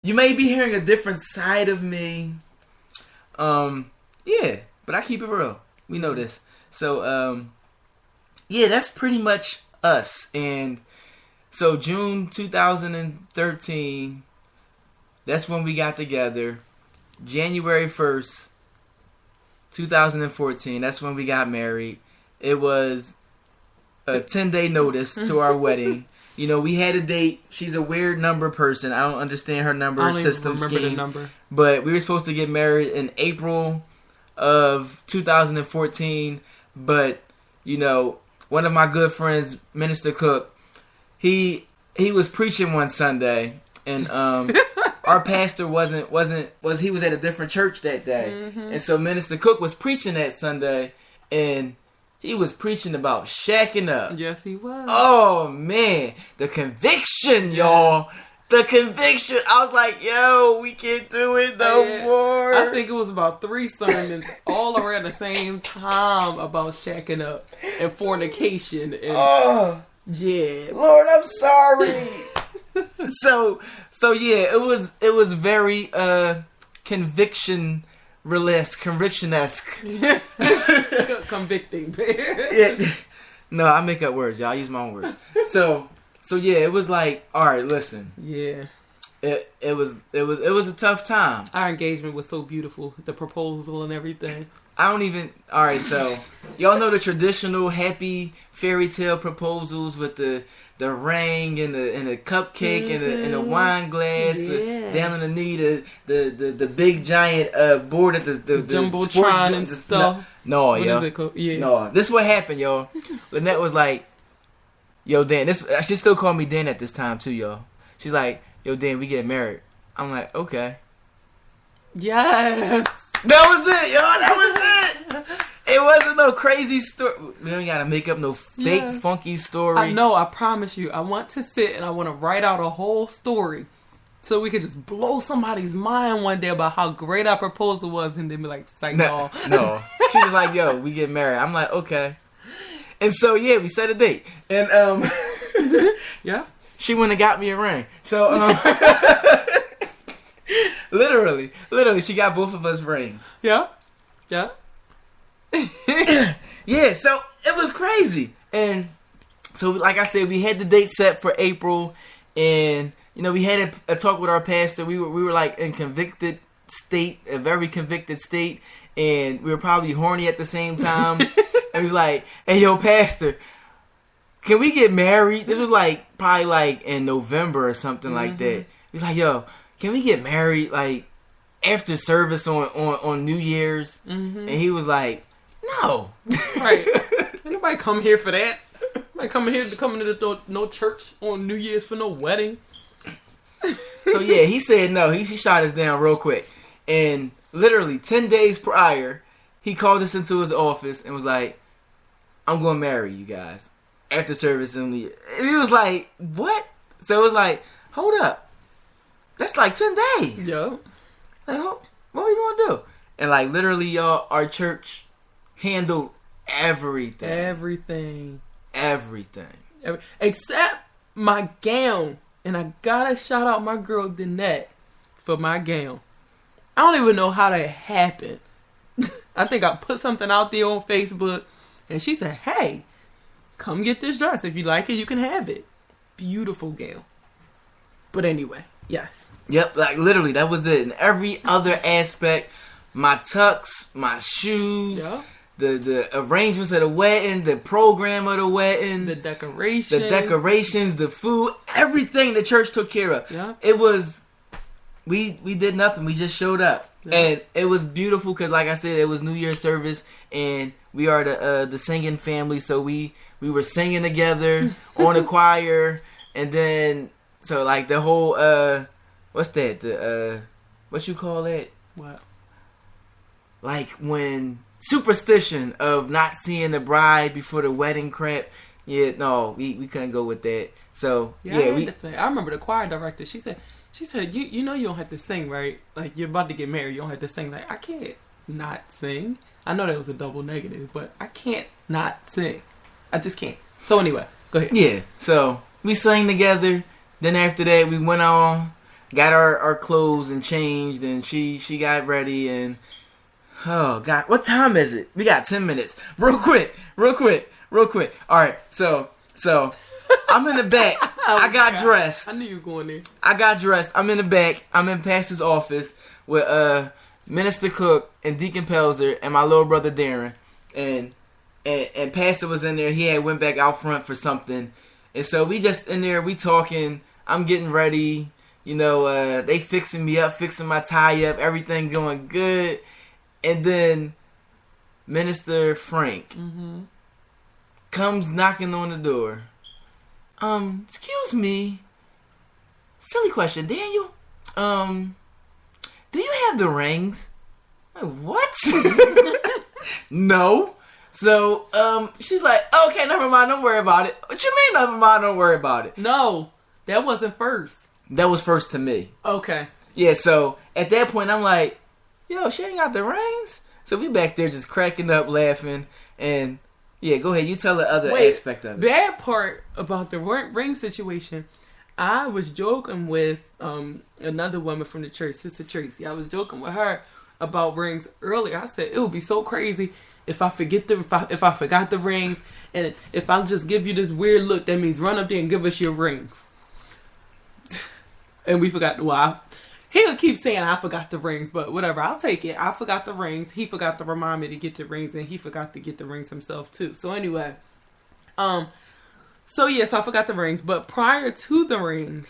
You may be hearing a different side of me. Yeah, but I keep it real. We know this. So, yeah, that's pretty much us. And so June 2013, that's when we got together. January 1st, 2014, that's when we got married. It was a 10-day notice to our wedding. You know, we had a date. She's a weird number person. I don't understand her number system scheme. The number. But we were supposed to get married in April of 2014. But, you know, one of my good friends, Minister Cook, he was preaching one Sunday, and our pastor was at a different church that day. Mm-hmm. And so Minister Cook was preaching that Sunday, and he was preaching about shacking up. Yes, he was. Oh, man. The conviction, y'all. The conviction. I was like, yo, we can't do it no more. I think it was about 3 sermons all around the same time about shacking up and fornication. And, yeah. Lord, I'm sorry. So yeah, it was very conviction-esque. Convicting. Yeah. No, I make up words, y'all. I use my own words. So yeah, it was like, all right, listen. Yeah. It was a tough time. Our engagement was so beautiful, the proposal and everything. All right, so y'all know the traditional happy fairy tale proposals with the ring and the cupcake and the wine glass, down on the knee, the big giant board at the jumbotron and stuff. No, yo. Is it called? Yeah. No, this is what happened, y'all. Lynette was like, yo, Dan, she still called me Dan at this time too, y'all. She's like, yo, Dan, we get married. I'm like, okay. Yes. That was it, y'all. That was it. It wasn't no crazy story. We don't gotta make up no fake, funky story. I know, I promise you. I want to sit and I want to write out a whole story so we could just blow somebody's mind one day about how great our proposal was and then be like, psych, no. She was like, yo, we get married. I'm like, okay. And so, yeah, we set a date. And, yeah. She went and got me a ring. So, literally, she got both of us rings. Yeah. Yeah, so it was crazy. And so, like I said, we had the date set for April, and you know, we had a talk with our pastor. We were like in a very convicted state, and we were probably horny at the same time. And he was like, "Hey, yo, pastor, can we get married?" This was like probably like in November or something like that. He was like, "Yo, can we get married like after service on New Year's?" And he was like, "No." Right. Anybody come here for that? Nobody come to no church on New Year's for no wedding. So yeah, he said no. He shot us down real quick. And literally 10 days prior, he called us into his office and was like, "I'm going to marry you guys after service in the year." And he was like, "What?" So it was like, hold up. That's like 10 days. Yeah. Like, what are we going to do? And like literally, y'all, our church handled everything. Except my gown. And I gotta shout out my girl Danette for my gown. I don't even know how that happened. I think I put something out there on Facebook, and she said, "Hey, come get this dress. If you like it, you can have it." Beautiful gown. But anyway, yes. Yep, like literally, that was it. In every other aspect, my tux, my shoes, the arrangements of the wedding, the program of the wedding, the decorations, the food, everything the church took care of. Yeah. It was, we did nothing. We just showed up. Yeah. And it was beautiful because, like I said, it was New Year's service, and we are the singing family, so we were singing together on the choir, and then, so like the whole, what's that? What you call that? What? Like when superstition of not seeing the bride before the wedding crap. Yeah, no, we couldn't go with that. So I remember the choir director. She said, you know you don't have to sing, right? Like you're about to get married, you don't have to sing. Like I can't not sing. I know that was a double negative, but I can't not sing. I just can't. So anyway, go ahead. Yeah. So we sang together. Then after that, we went on. got our clothes and changed, and she got ready, and oh God, what time is it? We got 10 minutes. Real quick. All right, so I'm in the back. I got dressed. I knew you were going there. I got dressed. I'm in the back. I'm in Pastor's office with Minister Cook and Deacon Pelzer and my little brother Darren, and Pastor was in there. He had went back out front for something, and so we just in there. We talking. I'm getting ready. You know, they fixing me up, fixing my tie up. Everything going good, and then Minister Frank comes knocking on the door. Excuse me. Silly question, Daniel. Do you have the rings? Like, what? No. So, she's like, okay, never mind, don't worry about it. What you mean, never mind, don't worry about it? No, that wasn't first. That was first to me. Okay. Yeah, so, at that point, I'm like, yo, she ain't got the rings? So, we back there just cracking up, laughing, and, yeah, go ahead, you tell the other aspect of it. Bad part about the ring situation, I was joking with another woman from the church, Sister Tracy. I was joking with her about rings earlier. I said, it would be so crazy if I forgot the rings, and if I just give you this weird look, that means run up there and give us your rings. And we forgot. He'll keep saying I forgot the rings, but whatever. I'll take it. I forgot the rings. He forgot to remind me to get the rings, and he forgot to get the rings himself too. So anyway, so yes, I forgot the rings. But prior to the rings,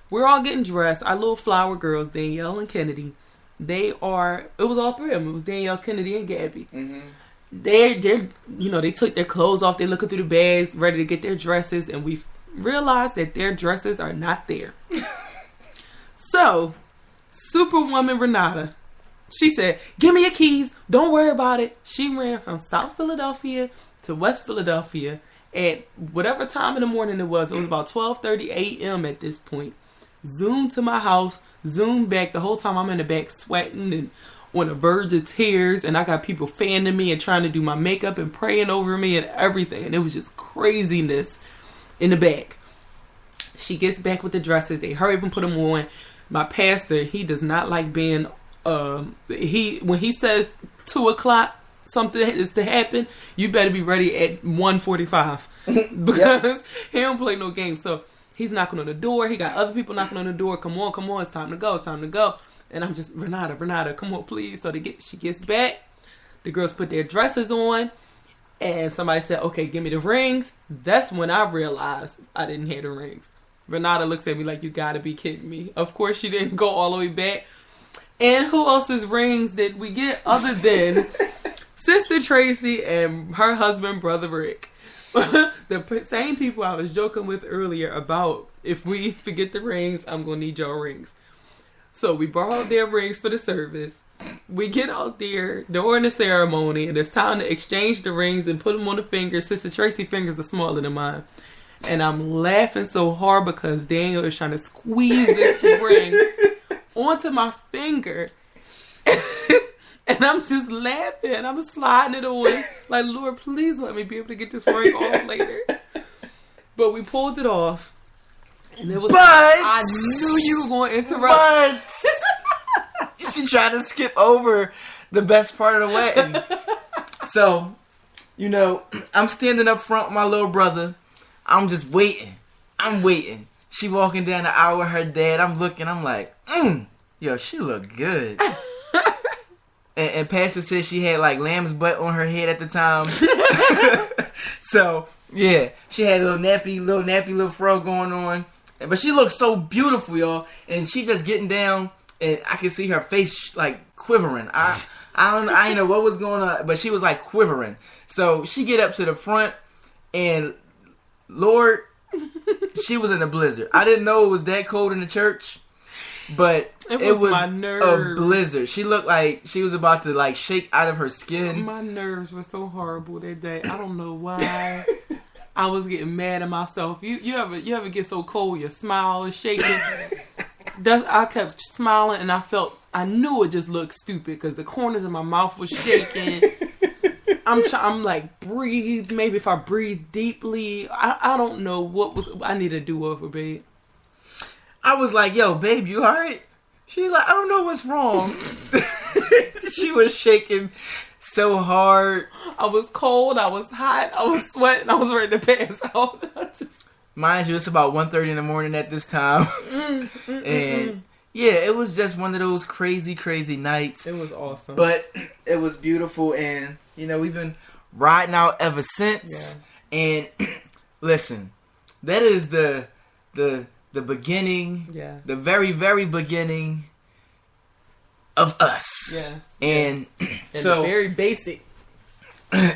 we're all getting dressed. Our little flower girls, Danielle and Kennedy. It was all three of them. It was Danielle, Kennedy, and Gabby. Mm-hmm. They're they took their clothes off. They're looking through the bags, ready to get their dresses, and we realized that their dresses are not there. So, Superwoman Renata, she said, give me your keys. Don't worry about it. She ran from South Philadelphia to West Philadelphia at whatever time in the morning it was. It was about 12:30 a.m. at this point. Zoomed to my house, zoomed back. The whole time I'm in the back sweating and on the verge of tears. And I got people fanning me and trying to do my makeup and praying over me and everything. And it was just craziness in the back. She gets back with the dresses. They hurry up and put them on. My pastor, he does not like being, when he says 2 o'clock, something is to happen, you better be ready at 1:45 because he don't play no games. So he's knocking on the door. He got other people knocking on the door. Come on, it's time to go. And I'm just, Renata, come on, please. So she gets back. The girls put their dresses on, and somebody said, okay, give me the rings. That's when I realized I didn't have the rings. Renata looks at me like, you gotta be kidding me. Of course she didn't go all the way back. And who else's rings did we get other than Sister Tracy and her husband, Brother Rick? The same people I was joking with earlier about, if we forget the rings, I'm gonna need your rings. So we borrowed their rings for the service. We get out there during the ceremony, and it's time to exchange the rings and put them on the fingers. Sister Tracy's fingers are smaller than mine. And I'm laughing so hard because Daniel is trying to squeeze this ring onto my finger. And I'm just laughing. I'm sliding it on. Like, Lord, please let me be able to get this ring off later. But we pulled it off. And it was... I knew you were going to interrupt. You should try to skip over the best part of the wedding. So, I'm standing up front with my little brother. I'm just waiting. She walking down the aisle with her dad. I'm looking. I'm like, yo, she look good. and Pastor said she had like lamb's butt on her head at the time. So yeah, she had a little nappy fro going on. But she looked so beautiful, y'all. And she just getting down, and I could see her face like quivering. I didn't know what was going on, but she was like quivering. So she get up to the front, and Lord, she was in a blizzard. I didn't know it was that cold in the church, but it was a blizzard. She looked like she was about to like shake out of her skin. My nerves were so horrible that day. I don't know why. I was getting mad at myself. You ever get so cold your smile is shaking? I kept smiling, and I knew it just looked stupid because the corners of my mouth was shaking. I'm like, breathe. Maybe if I breathe deeply, I don't know what I need to do over, babe. I was like, yo, babe, you alright? She's like, I don't know what's wrong. She was shaking so hard. I was cold, I was hot, I was sweating, I was ready to pass out. Mind you, it's about 1:30 in the morning at this time. And yeah, it was just one of those crazy, crazy nights. It was awesome. But it was beautiful, and, you know, we've been riding out ever since. Yeah. And listen, that is the beginning, the very, very beginning of us. Yeah. And so very basic.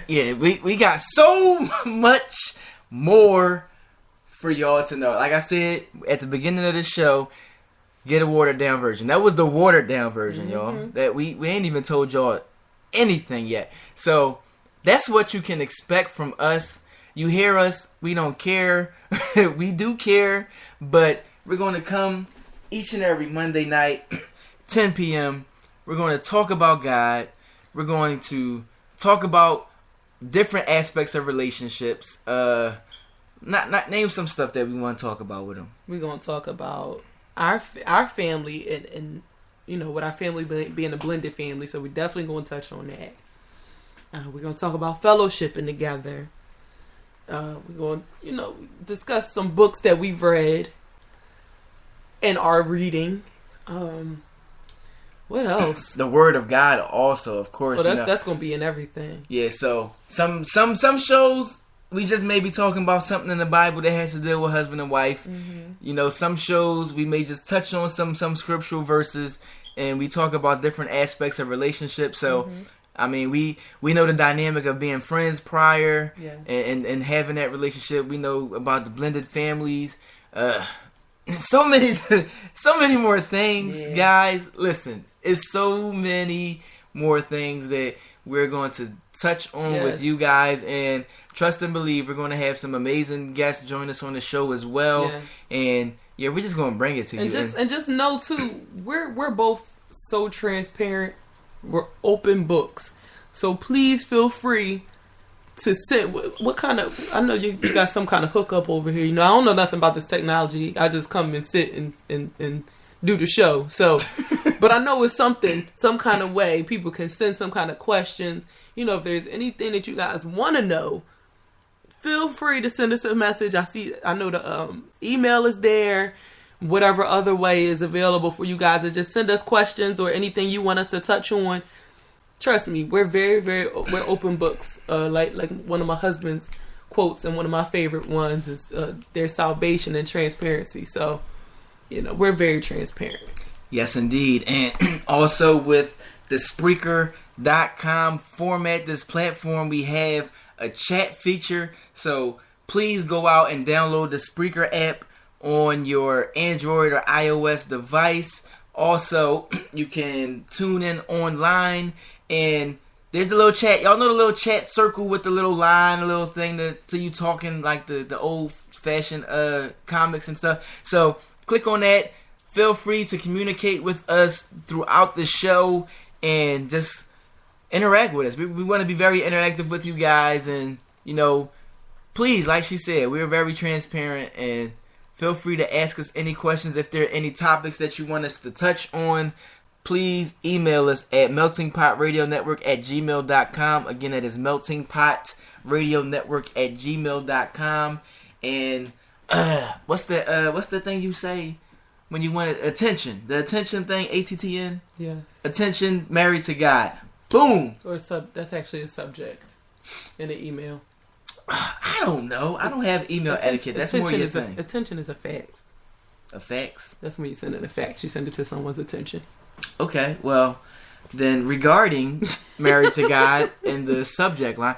Yeah, we got so much more for y'all to know. Like I said at the beginning of the show, get a watered down version. That was the watered down version, y'all. That we ain't even told y'all anything yet. So that's what you can expect from us. You hear us, we don't care. We do care, but we're going to come each and every Monday night, 10 p.m. We're going to talk about God. We're going to talk about different aspects of relationships. Not name some stuff that we want to talk about with them. We're going to talk about our family and you know, with our family being a blended family. So we're definitely going to touch on that. We're going to talk about fellowshipping together. We're going to, you know, discuss some books that we've read and are reading. What else? The Word of God also, of course. Well, that's going to be in everything. Yeah, so some shows we just may be talking about something in the Bible that has to deal with husband and wife. You know, some shows we may just touch on some scriptural verses, and we talk about different aspects of relationships. So, I mean, we know the dynamic of being friends prior and having that relationship. We know about the blended families. So many more things, guys. Listen, it's so many more things that we're going to touch on with you guys, and trust and believe we're going to have some amazing guests join us on the show as well. And yeah, we're just going to bring it to you. And just know too, we're both so transparent. We're open books, so please feel free to send what kind of. I know you got some kind of hookup over here. You know, I don't know nothing about this technology. I just come and sit and do the show. So, but I know it's some kind of way people can send some kind of questions. You know, if there's anything that you guys want to know, feel free to send us a message. I know the email is there. Whatever other way is available for you guys to just send us questions or anything you want us to touch on. Trust me, we're we're open books. Like one of my husband's quotes and one of my favorite ones is there's salvation and transparency. So, you know, we're very transparent. Yes, indeed. And also with the Spreaker.com format, this platform, we have a chat feature. So please go out and download the Spreaker app on your Android or iOS device. Also, you can tune in online, and there's a little chat. Y'all know the little chat circle with the little line, a little thing to you talking like the old-fashioned comics and stuff. So click on that. Feel free to communicate with us throughout the show and just interact with us. We want to be very interactive with you guys, and, you know, please, like she said, we're very transparent, and feel free to ask us any questions. If there are any topics that you want us to touch on, please email us at meltingpotradionetwork@gmail.com. Again, that is meltingpotradionetwork@gmail.com. And what's the thing you say when you want attention? The attention thing, ATTN? Yes. Attention, married to God. Boom. Or that's actually a subject in the email. I don't know. I don't have email etiquette. That's more your thing. Attention is a fax. A fax? That's when you send it a fax. You send it to someone's attention. Okay, well, then regarding married to God and the subject line,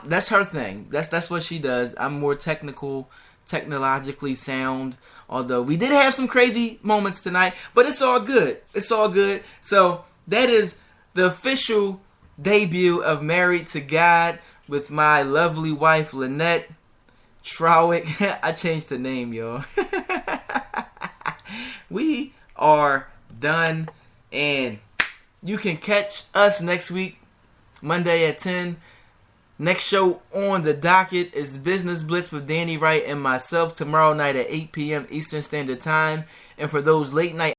that's her thing. That's what she does. I'm more technologically sound. Although we did have some crazy moments tonight, but it's all good. It's all good. So that is the official debut of Married to God with my lovely wife, Lynette Trawick. I changed the name, y'all. We are done, and you can catch us next week, Monday at 10. Next show on the docket is Business Blitz with Danny Wright and myself tomorrow night at 8 p.m. Eastern Standard Time. And for those late night